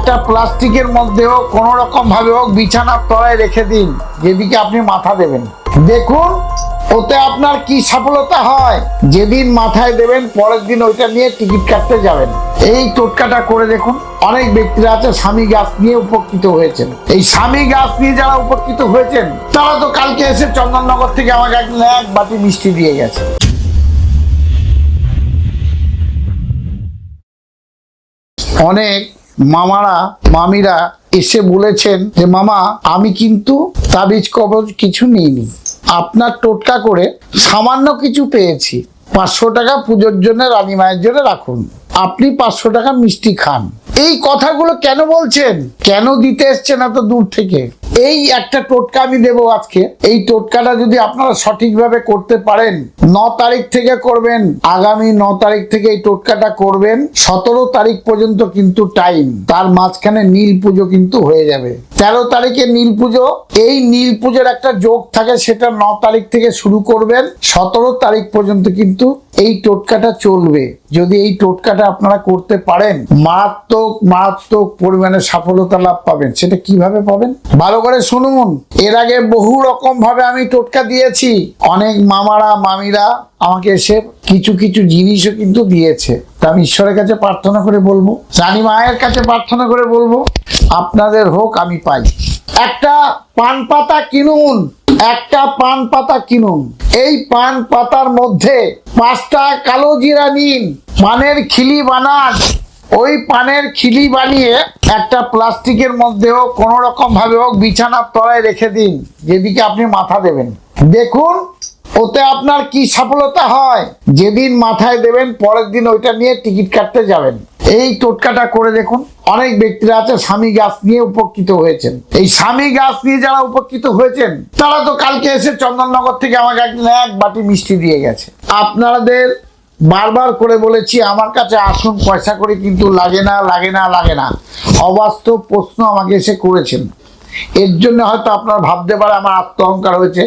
একটা প্লাস্টিকের মধ্যে হোক কোনো রকম ভাবে হোক বিছানার তলায় রেখে দিন, যেদিকে আপনি মাথা দেবেন। দেখুন ওতে আপনার কি সফলতা হয়। যেদিন মাথায় দেবেন পরের দিন ওইটা নিয়ে টিকিট কাটতে যাবেন। এই টোটকাটা করে দেখুন। অনেক ব্যক্তিরা আছে স্বামী গাছ নিয়ে উপকৃত হয়েছেন। এই স্বামী গাছ নিয়ে যারা উপকৃত হয়েছেন তারা তো কালকে এসে চন্দননগর থেকে আমাকে এক বাটি মিষ্টি দিয়ে গেছে। অনেক মামারা মামিরা এসে বলেছেন যে মামা আমি কিন্তু তাবিজ কবজ কিছু নিইনি, আপনার টোটকা করে সামান্য কিছু পেয়েছি, 500 টাকা পুজোর জন্য রানী মায়ের জন্য রাখুন, আপনি 500 টাকা মিষ্টি খান। এই কথাগুলো কেন বলছেন, কেন দিতে এসছেন এত দূর থেকে? এই একটা টোটকা আমি দেবো আজকে। এই টোটকাটা যদি আপনারা সঠিকভাবে করতে পারেন, 9 তারিখ থেকে করবেন, আগামী 9 তারিখ থেকে এই টোটকাটা করবেন, 17 তারিখ পর্যন্ত কিন্তু টাইম, তার মাঝখানে নীল পুজো কিন্তু হয়ে যাবে। 13 তারিখে নীল পুজো, এই নীল পুজোর একটা যোগ থাকে, সেটা 9 তারিখ থেকে শুরু করবেন, 17 তারিখ পর্যন্ত কিন্তু এই টোটকাটা চলবে। যদি এই টোটকাটা আপনারা করতে পারেন মারাত্মক পরিমাণে সফলতা লাভ পাবেন। সেটা কিভাবে পাবেন ভালো করে শুনুন। এর আগে বহু রকম ভাবে আমি টোটকা দিয়েছি। অনেক মামারা মামিরা আমাকে এসে কিছু কিছু জিনিসও কিন্তু দিয়েছে। তা আমি ঈশ্বরের কাছে প্রার্থনা করে বলবো, রানী মায়ের কাছে প্রার্থনা করে বলবো আপনাদের হোক, আমি পাই। একটা পান পাতা কিনুন, একটা পান পাতা কিনুন। এই পান পাতার মধ্যে 5টা কালো জিরা নিন, পানের খিলি বানান। ওই পানের খিলি বানিয়ে একটা প্লাস্টিকের মধ্যে হোক কোনো রকম ভাবে হোক বিছানার তলায় রেখে দিন, যেদিকে আপনি মাথা দেবেন। দেখুন ওতে আপনার কি সফলতা হয়। যেদিন মাথায় দেবেন পরের দিন ওইটা নিয়ে টিকিট কাটতে যাবেন। এই টোটকাটা করে দেখুন। অনেক ব্যক্তিরা আছে স্বামী গাছ নিয়ে উপকৃত হয়েছেন। এই স্বামী গাছ নিয়ে যারা উপকৃত হয়েছেন তারা তো কালকে এসে চন্দননগর থেকে আমাকে এক বাটি মিষ্টি দিয়ে গেছে। আপনাদের বারবার করে বলেছি আমার কাছে আসুন, পয়সা করে কিন্তু লাগে না। অবাস্তব প্রশ্ন আমাকে এসে করেছেন। এর জন্য হয়তো আপনারা ভাবতে পারে আমার আত্ম অহংকার হয়েছে।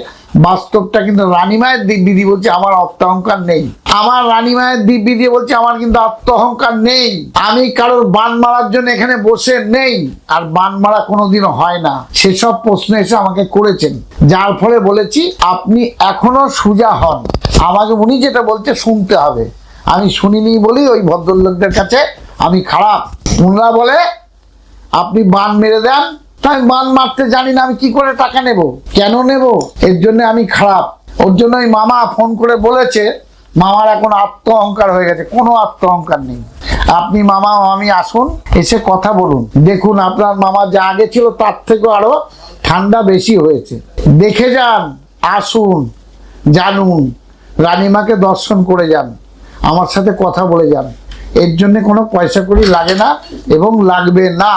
বাস্তবটা কিন্তু রানী মায়ের দিব্যি দিয়ে বলছে আমার আত্ম অহংকার নেই। আমার রানী মায়ের দিব্যি দিয়ে বলছে আমার কিন্তু আত্ম অহংকার নেই। আমি কারোর বান মারার জন্য এখানে বসে নেই, আর বান মারা কোনোদিনও হয় না। সেসব প্রশ্ন এসে আমাকে করেছেন, যার ফলে বলেছি আপনি এখনো সোজা হন। আমাকে উনি যেটা বলছে শুনতে হবে। আমি শুনিনি বলি ওই ভদ্রলোকদের কাছে আমি খারাপ। ওনারা বলে আপনি বান মেরে দেন, তাই বান মারতে জানি না, আমি কি করে টাকা নেব, কেন নেব? এর জন্য আমি খারাপ। ওর জন্য ওই মামা ফোন করে বলেছে মামার এখন আত্ম অহংকার হয়ে গেছে। কোনো আত্ম অহংকার নেই। আপনি মামা মামি আসুন, এসে কথা বলুন। দেখুন আপনার মামা যা আগে ছিল তার থেকেও আরো ঠান্ডা বেশি হয়েছে। দেখে যান, আসুন, জানুন, রানীমাকে দর্শন করে যান, আমার সাথে কথা বলে যান। এর জন্য কোনো পয়সা কড়ি লাগে না এবং লাগবে না।